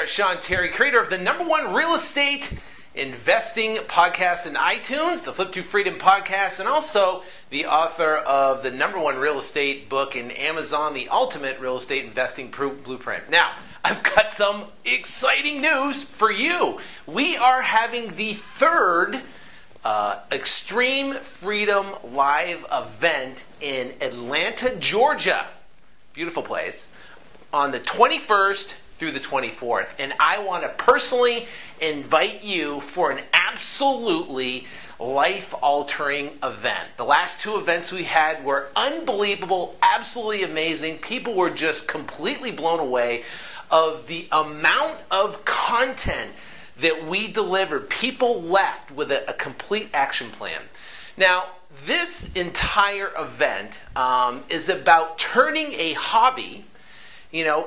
Sean Terry, creator of the #1 real estate investing podcast in iTunes, the Flip to Freedom podcast, and also the author of the #1 real estate book in Amazon, The Ultimate Real Estate Investing Blueprint. Now, I've got some exciting news for you. We are having the third Extreme Freedom Live event in Atlanta, Georgia. Beautiful place. On the 21st through the 24th. And I want to personally invite you for an absolutely life-altering event. The last two events we had were unbelievable, absolutely amazing. People were just completely blown away of the amount of content that we delivered. People left with a complete action plan. Now, this entire event is about turning a hobby,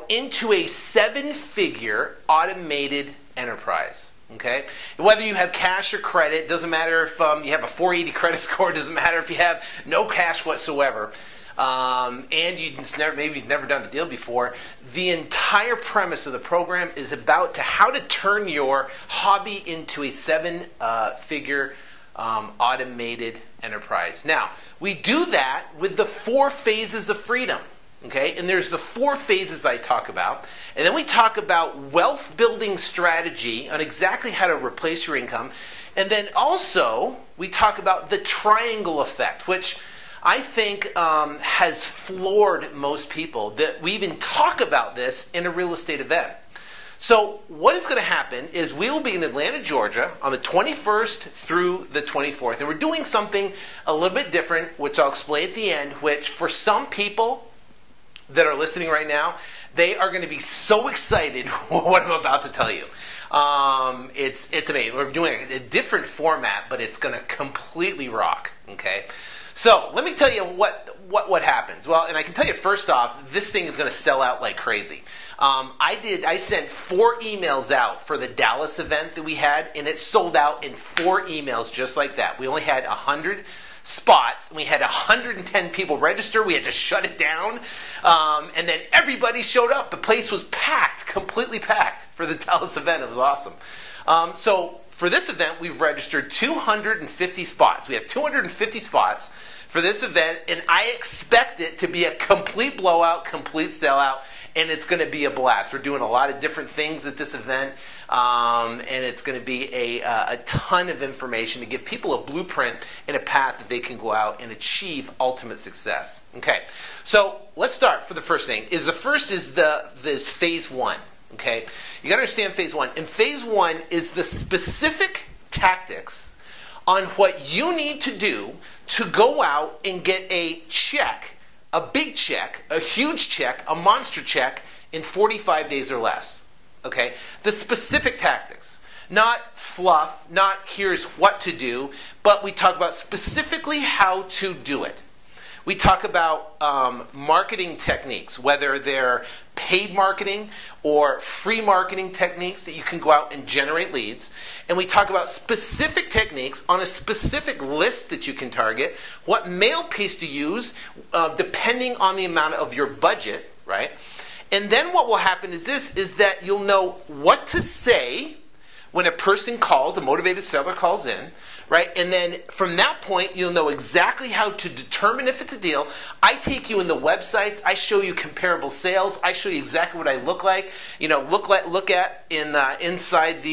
into a 7-figure automated enterprise. Okay, whether you have cash or credit, doesn't matter if you have a 480 credit score, doesn't matter if you have no cash whatsoever, and maybe you've never done a deal before. The entire premise of the program is about how to turn your hobby into a 7-figure automated enterprise. Now, we do that with the 4 phases of freedom. Okay, and there's the 4 phases I talk about. And then we talk about wealth building strategy on exactly how to replace your income. And then also we talk about the triangle effect, which I think has floored most people, that we even talk about this in a real estate event. So what is going to happen is we will be in Atlanta, Georgia on the 21st through the 24th. And we're doing something a little bit different, which I'll explain at the end, which for some people that are listening right now, they are going to be so excited what I'm about to tell you. It's amazing. We're doing a different format, but it's going to completely rock. Okay, so let me tell you what happens. Well, and I can tell you first off, this thing is going to sell out like crazy. I sent 4 emails out for the Dallas event that we had, and it sold out in 4 emails just like that. We only had 100 spots. We had 110 people register. We had to shut it down. And then everybody showed up. The place was packed, completely packed for the Dallas event. It was awesome. So for this event, we've registered 250 spots. We have 250 spots for this event, and I expect it to be a complete blowout, complete sellout, and it's going to be a blast. We're doing a lot of different things at this event, and it's going to be a ton of information to give people a blueprint and a path that they can go out and achieve ultimate success. Okay, so let's start for the first thing. This phase 1. Okay, you got to understand phase 1. And phase 1 is the specific tactics on what you need to do to go out and get a check, a big check, a huge check, a monster check in 45 days or less. Okay? The specific tactics. Not fluff, not here's what to do, but we talk about specifically how to do it. We talk about marketing techniques, whether they're paid marketing or free marketing techniques that you can go out and generate leads. And we talk about specific techniques on a specific list that you can target, what mail piece to use depending on the amount of your budget, right? And then what will happen is that you'll know what to say when a person calls, a motivated seller calls in, right? And then from that point, you'll know exactly how to determine if it's a deal. I take you in the websites. I show you comparable sales. I show you exactly what I look like. Look at inside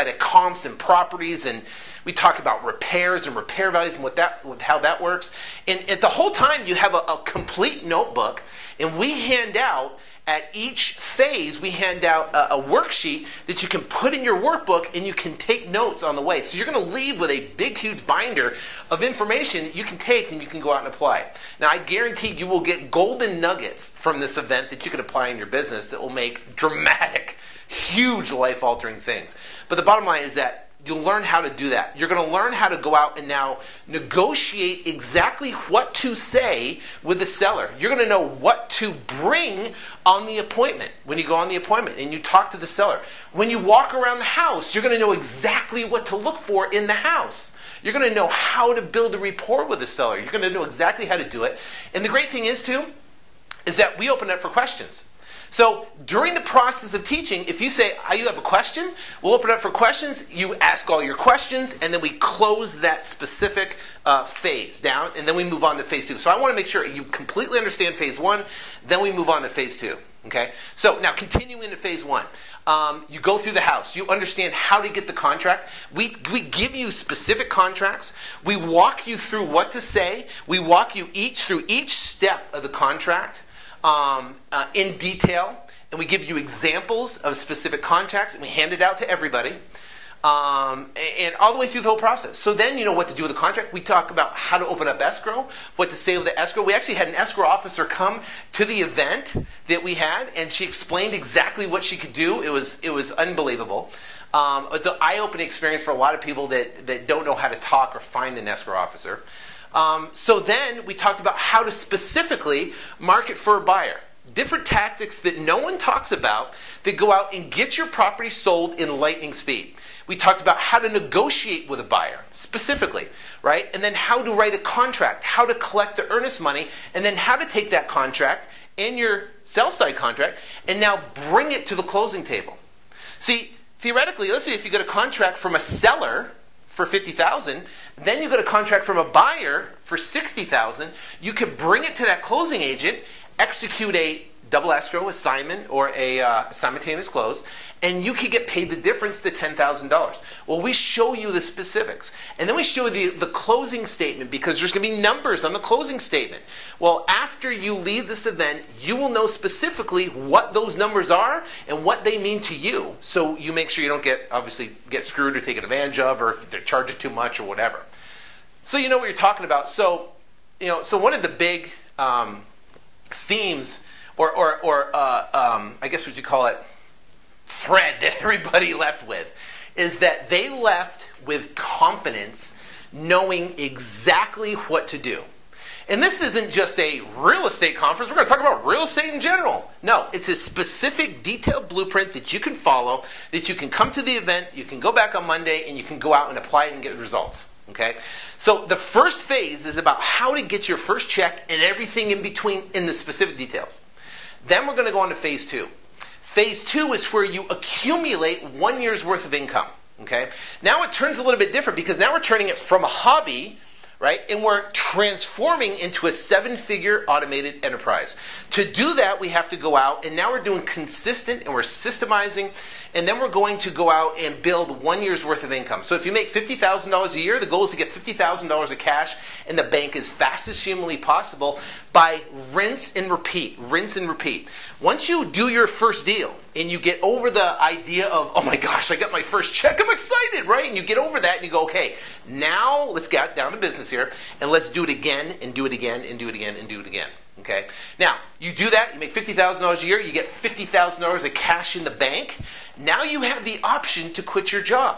of comps and properties, and we talk about repairs and repair values and how that works. And at the whole time, you have a complete notebook, and we hand out. At each phase, we hand out a worksheet that you can put in your workbook, and you can take notes on the way. So you're going to leave with a big, huge binder of information that you can take and you can go out and apply. Now, I guarantee you will get golden nuggets from this event that you can apply in your business that will make dramatic, huge, life-altering things. But the bottom line is that you'll learn how to do that. You're going to learn how to go out and now negotiate exactly what to say with the seller. You're going to know what to bring on the appointment when you go on the appointment and you talk to the seller. When you walk around the house, you're going to know exactly what to look for in the house. You're going to know how to build a rapport with the seller. You're going to know exactly how to do it. And the great thing is, too, is that we open up for questions. So during the process of teaching, if you say, you have a question, we'll open it up for questions. You ask all your questions, and then we close that specific phase down, and then we move on to phase 2. So I want to make sure you completely understand phase 1, then we move on to phase 2. Okay? So now continuing to phase 1. You go through the house. You understand how to get the contract. We give you specific contracts. We walk you through what to say. We walk you through each step of the contract in detail. And we give you examples of specific contracts. And we hand it out to everybody. And all the way through the whole process. So then you know what to do with the contract. We talk about how to open up escrow, what to say with the escrow. We actually had an escrow officer come to the event that we had, and she explained exactly what she could do. It was unbelievable. It's an eye-opening experience for a lot of people that don't know how to talk or find an escrow officer. So then we talked about how to specifically market for a buyer. Different tactics that no one talks about that go out and get your property sold in lightning speed. We talked about how to negotiate with a buyer, specifically, right? And then how to write a contract, how to collect the earnest money, and then how to take that contract and your sell-side contract and now bring it to the closing table. See, theoretically, let's say if you get a contract from a seller for $50,000, then you get a contract from a buyer for $60,000, you could bring it to that closing agent, execute a double escrow assignment or a simultaneous close, and you could get paid the difference, the $10,000. Well, we show you the specifics. And then we show you the closing statement, because there's going to be numbers on the closing statement. Well, after you leave this event, you will know specifically what those numbers are and what they mean to you. So you make sure you don't get screwed or taken advantage of, or if they're charging too much or whatever. So you know what you're talking about. So one of the big themes, or I guess what you call it, thread that everybody left with, is that they left with confidence, knowing exactly what to do. And this isn't just a real estate conference. We're going to talk about real estate in general. No, it's a specific, detailed blueprint that you can follow, that you can come to the event, you can go back on Monday, and you can go out and apply it and get results. Okay? So the first phase is about how to get your first check and everything in between in the specific details. Then we're going to go on to phase 2. Phase 2 is where you accumulate 1 year's worth of income. Okay? Now it turns a little bit different, because now we're turning it from a hobby, right, and we're transforming into a 7-figure automated enterprise. To do that, we have to go out, and now we're doing consistent, and we're systemizing, and then we're going to go out and build 1 year's worth of income. So if you make $50,000 a year, the goal is to get $50,000 of cash in the bank as fast as humanly possible by rinse and repeat, rinse and repeat. Once you do your first deal, and you get over the idea of, oh my gosh, I got my first check, I'm excited, right? And you get over that and you go, okay, now let's get down to business here, and let's do it again, and do it again, and do it again, and do it again. Okay? Now, you do that, you make $50,000 a year, you get $50,000 of cash in the bank. Now you have the option to quit your job.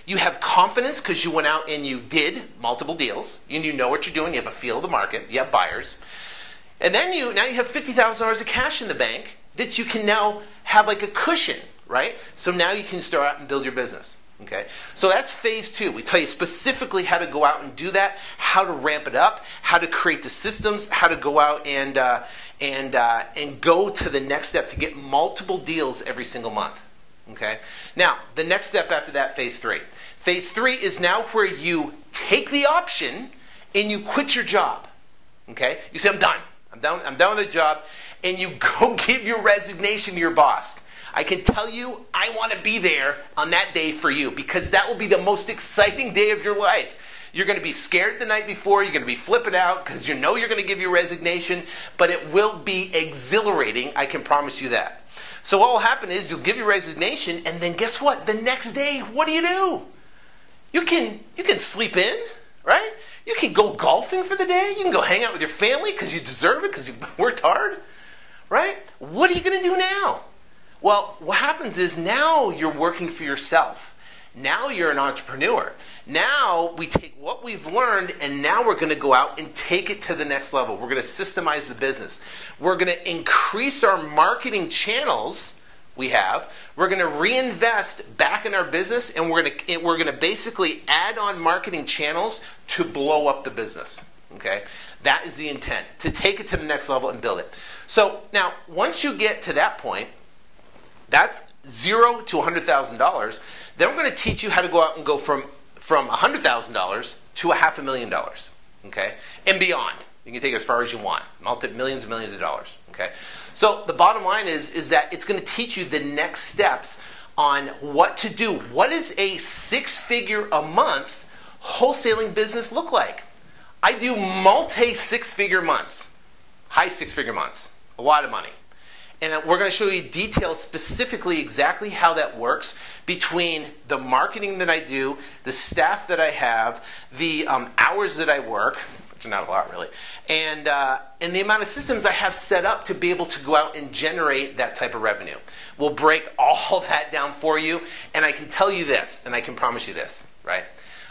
You have confidence because you went out and you did multiple deals, and you know what you're doing, you have a feel of the market, you have buyers. And then now you have $50,000 of cash in the bank that you can now have like a cushion, right? So now you can start out and build your business. Okay, so that's phase 2. We tell you specifically how to go out and do that, how to ramp it up, how to create the systems, how to go out and go to the next step to get multiple deals every single month. Okay, now the next step after that, phase 3. Phase 3 is now where you take the option and you quit your job. Okay, you say, I'm done with the job, and you go give your resignation to your boss. I can tell you, I want to be there on that day for you, because that will be the most exciting day of your life. You're going to be scared the night before. You're going to be flipping out because you know you're going to give your resignation, but it will be exhilarating. I can promise you that. So what will happen is you'll give your resignation, and then guess what? The next day, what do? You can sleep in, right? You can go golfing for the day. You can go hang out with your family because you deserve it, because you've worked hard, right? What are you going to do now? Well, what happens is now you're working for yourself. Now you're an entrepreneur. Now we take what we've learned, and now we're going to go out and take it to the next level. We're going to systemize the business. We're going to increase our marketing channels we have. We're going to reinvest back in our business, and we're going to basically add on marketing channels to blow up the business. Okay? That is the intent, to take it to the next level and build it. So now, once you get to that point, that's $0 to $100,000, then we're going to teach you how to go out and go from $100,000 to $500,000, okay? And beyond. You can take it as far as you want. Millions and millions of dollars, okay? So the bottom line is that it's going to teach you the next steps on what to do. What does a six-figure a month wholesaling business look like? I do multi-six-figure months, high six-figure months, a lot of money. And we're going to show you details specifically exactly how that works between the marketing that I do, the staff that I have, the hours that I work, which are not a lot really, and the amount of systems I have set up to be able to go out and generate that type of revenue. We'll break all that down for you, and I can tell you this, and I can promise you this, right?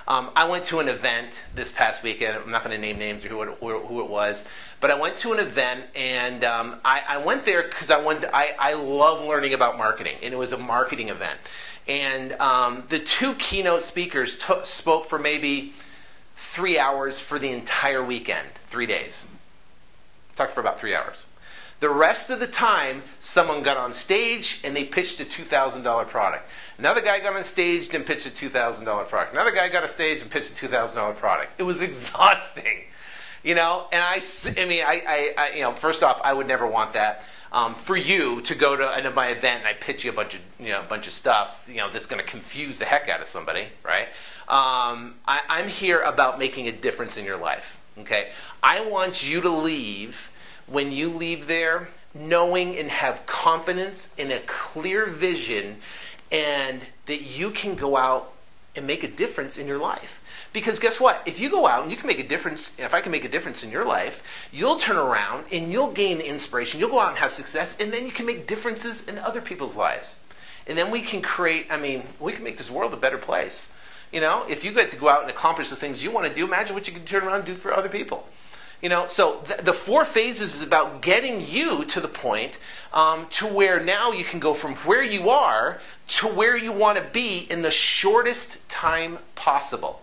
I went to an event this past weekend. I'm not going to name names or who it was, but I went to an event, and I went there because I love learning about marketing, and it was a marketing event. And the two keynote speakers spoke for maybe 3 hours for the entire weekend, 3 days. Talked for about 3 hours. The rest of the time, someone got on stage and they pitched a $2,000 product. Another guy got on stage and pitched a $2,000 product. Another guy got on stage and pitched a $2,000 product. It was exhausting, you know. And I you know, first off, I would never want that for you to go to my event and I pitch you a bunch of stuff, you know, that's going to confuse the heck out of somebody, right? I'm here about making a difference in your life. Okay, I want you to leave. When you leave there, knowing and have confidence in a clear vision, and that you can go out and make a difference in your life. Because guess what? If you go out and you can make a difference, if I can make a difference in your life, you'll turn around and you'll gain inspiration. You'll go out and have success, and then you can make differences in other people's lives. And then we can create, we can make this world a better place. You know, if you get to go out and accomplish the things you want to do, imagine what you can turn around and do for other people. You know, so the 4 phases is about getting you to the point to where now you can go from where you are to where you want to be in the shortest time possible.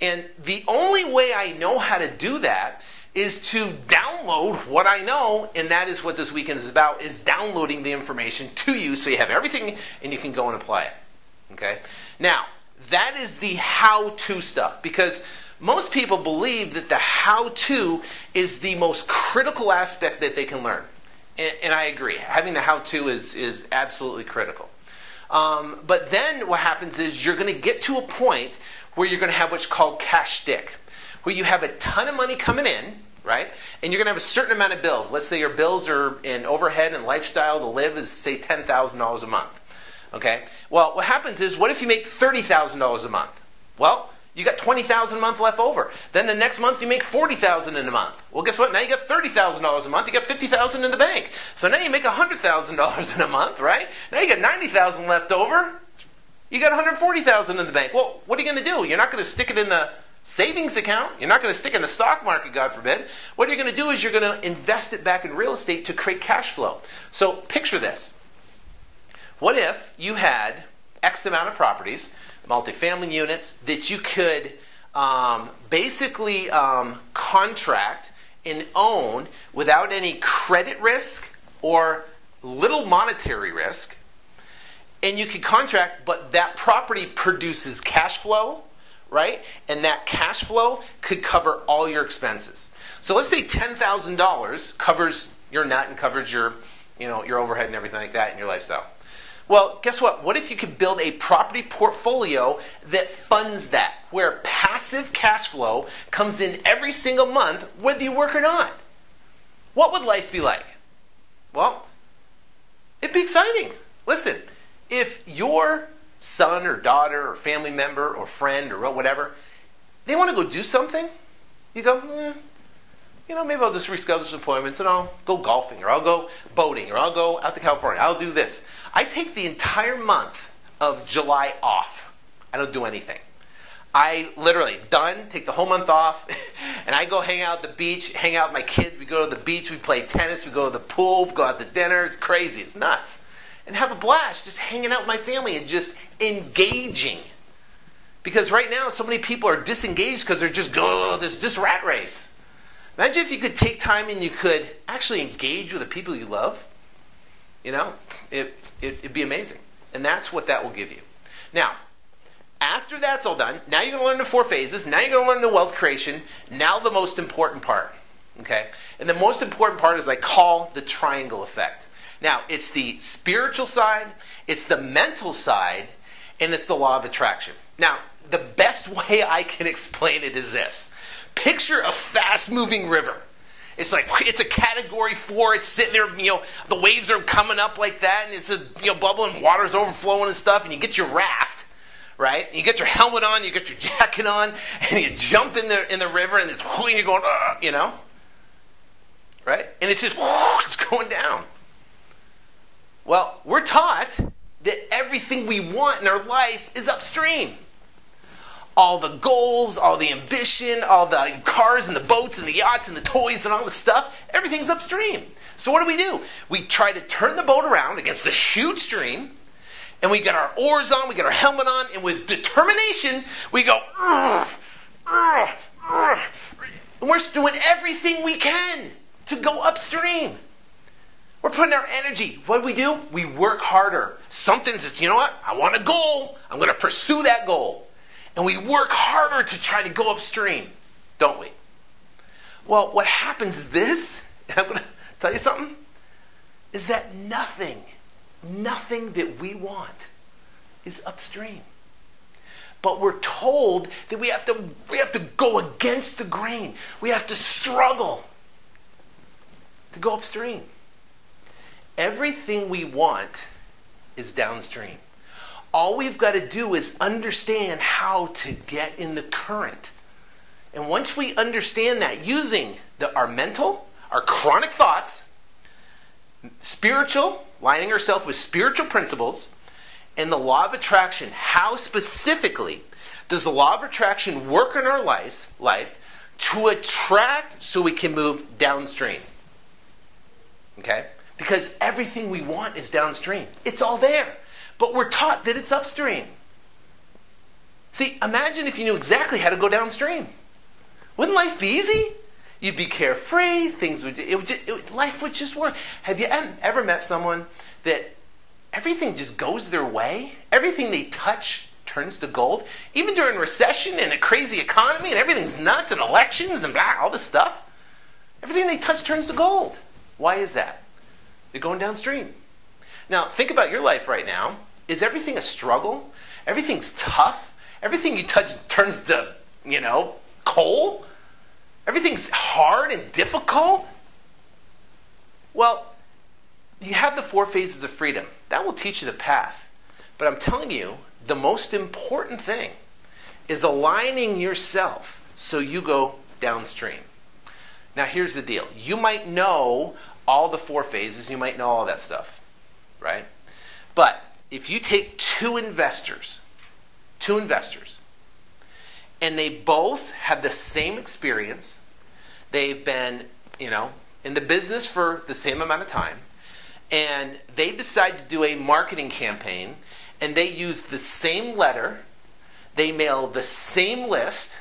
And the only way I know how to do that is to download what I know, and that is what this weekend is about, is downloading the information to you so you have everything and you can go and apply it. Okay? Now, that is the how-to stuff, because most people believe that the how-to is the most critical aspect that they can learn. And I agree. Having the how-to is absolutely critical. But then what happens is you're going to get to a point where you're going to have what's called cash stick, where you have a ton of money coming in, right? And you're going to have a certain amount of bills. Let's say your bills are in overhead and lifestyle to live is, say, $10,000 a month. Okay? Well, what happens is, what if you make $30,000 a month? Well, you got $20,000 a month left over. Then the next month you make $40,000 in a month. Well, guess what? Now you got $30,000 a month. You got $50,000 in the bank. So now you make $100,000 in a month, right? Now you got $90,000 left over. You got $140,000 in the bank. Well, what are you going to do? You're not going to stick it in the savings account. You're not going to stick it in the stock market, God forbid. What you're going to do is you're going to invest it back in real estate to create cash flow. So picture this. What if you had X amount of properties, multifamily units, that you could basically contract and own without any credit risk or little monetary risk, and you could contract, but that property produces cash flow, right? And that cash flow could cover all your expenses. So let's say $10,000 covers your nut and covers your, your overhead and everything like that and your lifestyle. Well, guess what? What if you could build a property portfolio that funds that, where passive cash flow comes in every single month, whether you work or not? What would life be like? Well, it'd be exciting. Listen, if your son or daughter or family member or friend or whatever, they want to go do something, you go, maybe I'll just reschedule some appointments and I'll go golfing or I'll go boating or I'll go out to California. I'll do this. I take the entire month of July off. I don't do anything. I literally take the whole month off, and I go hang out at the beach, hang out with my kids. We go to the beach, we play tennis, we go to the pool, we go out to dinner. It's crazy. It's nuts. And have a blast just hanging out with my family and just engaging. Because right now so many people are disengaged because they're just going, this rat race. Imagine if you could take time and you could actually engage with the people you love. It'd be amazing. And that's what that will give you. Now, after that's all done, now you're going to learn the 4 phases. Now you're going to learn the wealth creation. Now the most important part. Okay? And the most important part is I call the triangle effect. Now, it's the spiritual side, it's the mental side, and it's the law of attraction. Now, the best way I can explain it is this. Picture a fast-moving river. It's like, it's a category 4, it's sitting there, the waves are coming up like that, and it's bubbling, water's overflowing and stuff, and you get your raft, right? You get your helmet on, you get your jacket on, and you jump in the river, and you're going, right? And it's just, it's going down. Well, we're taught that everything we want in our life is upstream. All the goals, all the ambition, all the cars and the boats and the yachts and the toys and all the stuff, everything's upstream. So what do? We try to turn the boat around against a huge stream, and we get our oars on, we get our helmet on, and with determination, we go, and we're doing everything we can to go upstream. We're putting our energy. What do? We work harder. Something's just, I want a goal. I'm going to pursue that goal. And we work harder to try to go upstream, don't we? Well, what happens is this, and I'm going to tell you something, is that nothing that we want is upstream. But we're told that we have to go against the grain. We have to struggle to go upstream. Everything we want is downstream. All we've got to do is understand how to get in the current. And once we understand that, using our mental, our chronic thoughts, spiritual, lining ourselves with spiritual principles, and the law of attraction, how specifically does the law of attraction work in our life to attract so we can move downstream? Okay? Because everything we want is downstream. It's all there. But we're taught that it's upstream. See, imagine if you knew exactly how to go downstream. Wouldn't life be easy? You'd be carefree. Life would just work. Have you ever met someone that everything just goes their way? Everything they touch turns to gold? Even during recession and a crazy economy and everything's nuts and elections and blah, all this stuff, everything they touch turns to gold. Why is that? They're going downstream. Now, think about your life right now. Is everything a struggle? Everything's tough? Everything you touch turns to, coal? Everything's hard and difficult? Well, you have the 4 phases of freedom. That will teach you the path. But I'm telling you, the most important thing is aligning yourself so you go downstream. Now, here's the deal. You might know all the 4 phases. You might know all that stuff, right? But if you take two investors, and they both have the same experience, they've been, in the business for the same amount of time, and they decide to do a marketing campaign, and they use the same letter, they mail the same list,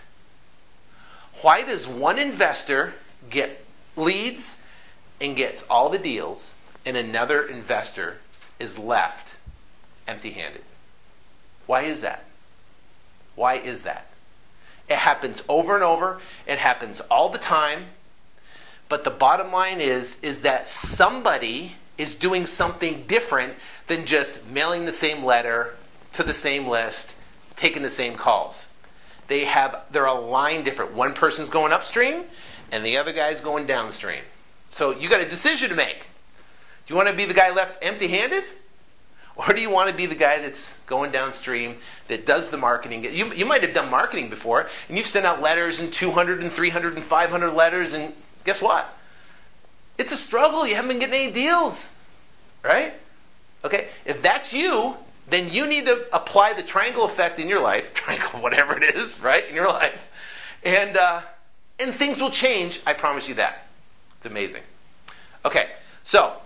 why does one investor get leads and gets all the deals, and another investor is left empty-handed? Why is that? Why is that? It happens over and over. It happens all the time. But the bottom line is that somebody is doing something different than just mailing the same letter to the same list, taking the same calls. They're aligned different. One person's going upstream, and the other guy's going downstream. So you got a decision to make. Do you want to be the guy left empty-handed? Or do you want to be the guy that's going downstream, that does the marketing? You might have done marketing before, and you've sent out letters and 200 and 300 and 500 letters, and guess what? It's a struggle. You haven't been getting any deals, right? Okay, if that's you, then you need to apply the triangle effect in your life, triangle, whatever it is, right, in your life, and things will change. I promise you that. It's amazing. Okay, so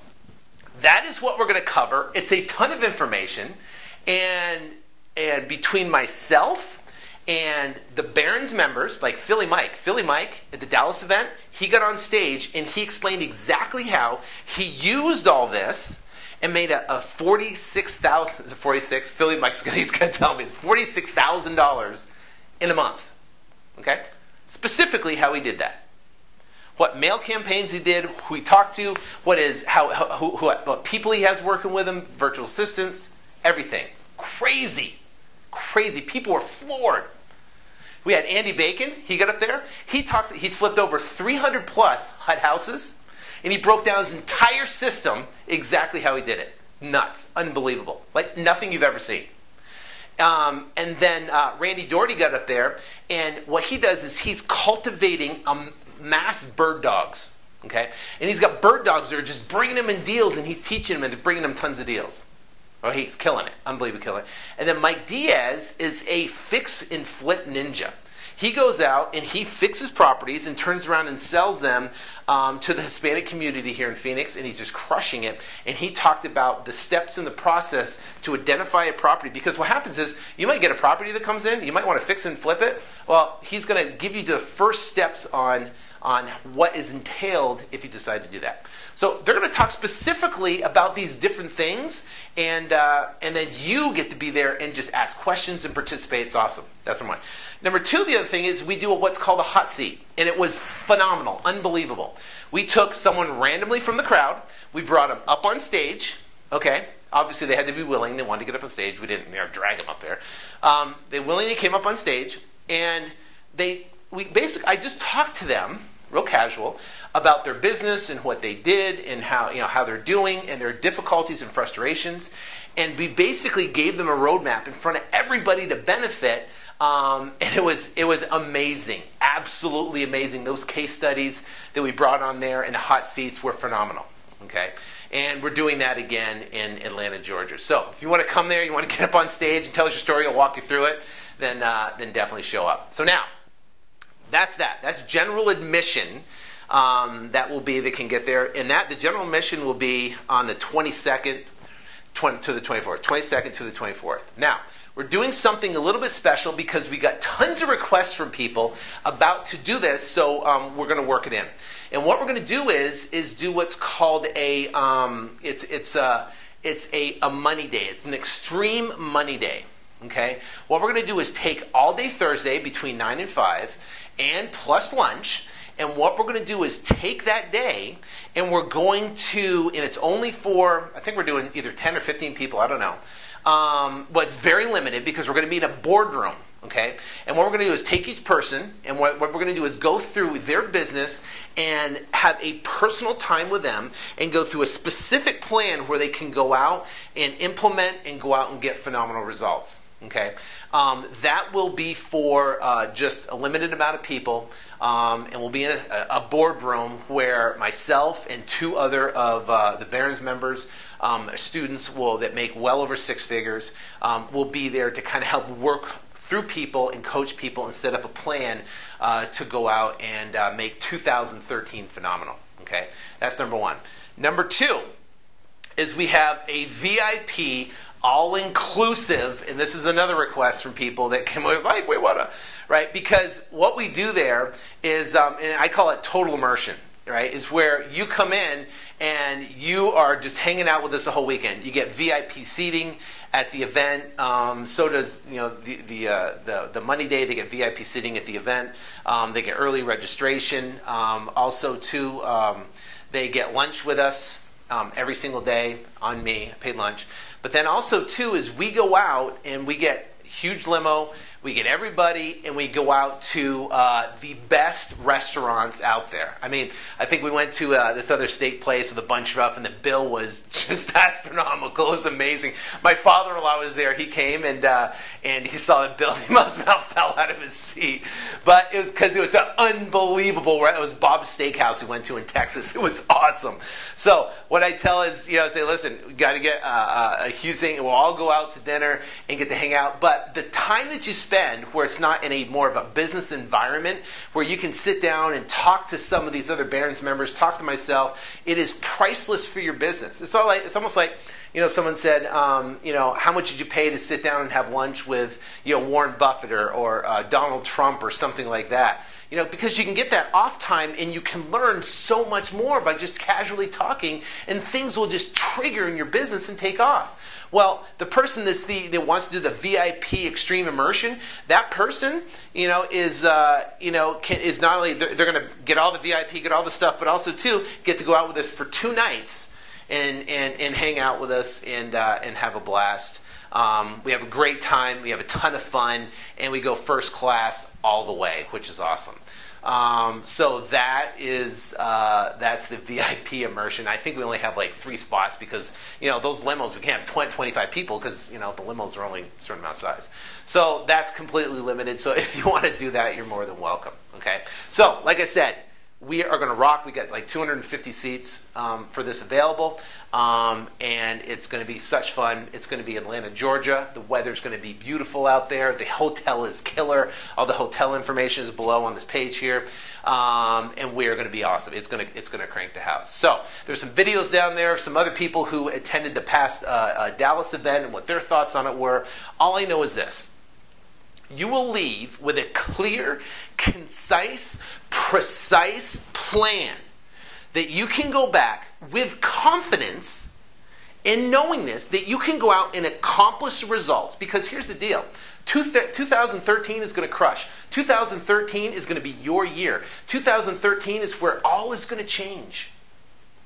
that is what we're going to cover. It's a ton of information, and between myself And the Barron's members, like Philly Mike at the Dallas event, he got on stage and he explained exactly how he used all this and made a $46,000, is it 46? Philly Mike's he's going to tell me it's $46,000 in a month. Okay? Specifically how he did that. What mail campaigns he did, who he talked to, what people he has working with him, virtual assistants, everything. Crazy. People were floored. We had Andy Bacon. He got up there. He's flipped over 300 plus HUD houses, and he broke down his entire system exactly how he did it. Nuts. Unbelievable. Like nothing you've ever seen. And then Randy Doherty got up there, and what he does is he's cultivating mass bird dogs. Okay? And he's got bird dogs that are just bringing them in deals, and he's teaching them and bringing them tons of deals. Oh, he's killing it. Unbelievably killing it. And then Mike Diaz is a fix and flip ninja. He goes out and he fixes properties and turns around and sells them to the Hispanic community here in Phoenix, and he's just crushing it. And he talked about the steps in the process to identify a property, because what happens is you might get a property that comes in, you might want to fix and flip it. Well, he's going to give you the first steps on what is entailed if you decide to do that. So they're going to talk specifically about these different things, and then you get to be there and just ask questions and participate. It's awesome. That's number one. Number two, the other thing is we do what's called a hot seat, and it was phenomenal, unbelievable. We took someone randomly from the crowd. We brought them up on stage. Okay, obviously they had to be willing. They wanted to get up on stage. We didn't drag them up there. They willingly came up on stage, and I just talked to them, real casual, about their business and what they did and how they're doing and their difficulties and frustrations. And we basically gave them a roadmap in front of everybody to benefit. And it was amazing, absolutely amazing. Those case studies that we brought on there and the hot seats were phenomenal. Okay, and we're doing that again in Atlanta, Georgia. So if you want to come there, you want to get up on stage and tell us your story, I'll walk you through it. Then definitely show up. So now, that's that. That's general admission. That can get there. And the general admission will be on the 22nd to the 24th. 22nd to the 24th. Now, we're doing something a little bit special because we got tons of requests from people about to do this, so we're going to work it in. And what we're going to do is do what's called a money day. It's an extreme money day. Okay? What we're going to do is take all day Thursday between 9 and 5 and plus lunch. And what we're going to do is take that day, and we're going to, and it's only for, I think we're doing either 10 or 15 people, I don't know. But it's very limited because we're going to be in a boardroom, okay? And what we're going to do is take each person, and what we're going to do is go through their business and have a personal time with them and go through a specific plan where they can go out and implement and go out and get phenomenal results, okay? That will be for just a limited amount of people. And we'll be in a boardroom where myself and two other of the Barron's members, students that make well over six figures, will be there to kind of help work through people and coach people and set up a plan to go out and make 2013 phenomenal. Okay, that's number one. Number two is we have a VIP all-inclusive, and this is another request from people that came with like, we want to, right? Because what we do there is, and I call it total immersion, right? Is where you come in and you are just hanging out with us the whole weekend. You get VIP seating at the event. So does the Money Day. They get VIP seating at the event. They get early registration. Also, too, they get lunch with us every single day on me, paid lunch. But then also, too, is we go out and we get huge limo, we get everybody, and we go out to the best restaurants out there. I mean, I think we went to this other steak place with a bunch of stuff, and the bill was just astronomical. It was amazing. My father-in-law was there. He came, and he saw the bill. He must have about fell out of his seat. But it was because it was an unbelievable, it was Bob's Steakhouse we went to in Texas. It was awesome. So what I tell is, say, listen, we got to get a huge thing. We'll all go out to dinner and get to hang out. But the time that you spend spend where it's not in a more of a business environment where you can sit down and talk to some of these other Barron's members, talk to myself, it is priceless for your business. It's almost like, someone said, how much did you pay to sit down and have lunch with, Warren Buffett or Donald Trump or something like that? Because you can get that off time and you can learn so much more by just casually talking, and things will just trigger in your business and take off. Well, the person that wants to do the VIP extreme immersion, that person, is not only they're going to get all the VIP, get all the stuff, but also too get to go out with us for 2 nights and hang out with us and have a blast. We have a great time. We have a ton of fun, and we go first class all the way, which is awesome. So that's the VIP immersion. I think we only have like 3 spots because, those limos, we can't have 25 people because, the limos are only a certain amount of size. So that's completely limited. So if you want to do that, you're more than welcome. Okay. So like I said, we are going to rock. We got like 250 seats for this available, and it's going to be such fun. It's going to be Atlanta, Georgia. The weather's going to be beautiful out there. The hotel is killer. All the hotel information is below on this page here, and we're going to be awesome. It's going to crank the house. So there's some videos down there. Some other people who attended the past Dallas event and what their thoughts on it were. All I know is this. You will leave with a clear, concise, precise plan that you can go back with confidence and knowingness that you can go out and accomplish results. Because here's the deal. 2013 is going to crush. 2013 is going to be your year. 2013 is where all is going to change.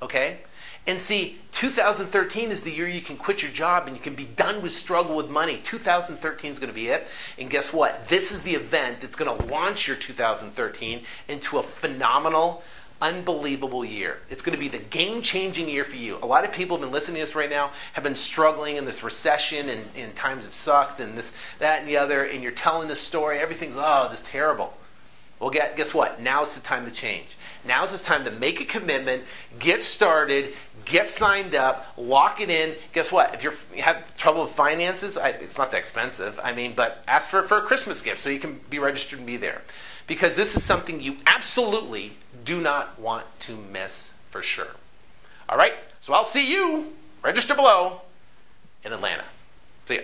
Okay? And see, 2013 is the year you can quit your job and you can be done with struggle with money. 2013 is going to be it. And guess what? This is the event that's going to launch your 2013 into a phenomenal, unbelievable year. It's going to be the game-changing year for you. A lot of people have been listening to this right now, have been struggling in this recession and times have sucked and this, that, and the other, and you're telling this story. Everything's, this is terrible. Well, guess what? Now's the time to change. Now's the time to make a commitment, get started, get signed up, lock it in. Guess what? If you have trouble with finances, it's not that expensive. But ask for a Christmas gift so you can be registered and be there. Because this is something you absolutely do not want to miss for sure. All right? So I'll see you, register below, in Atlanta. See ya.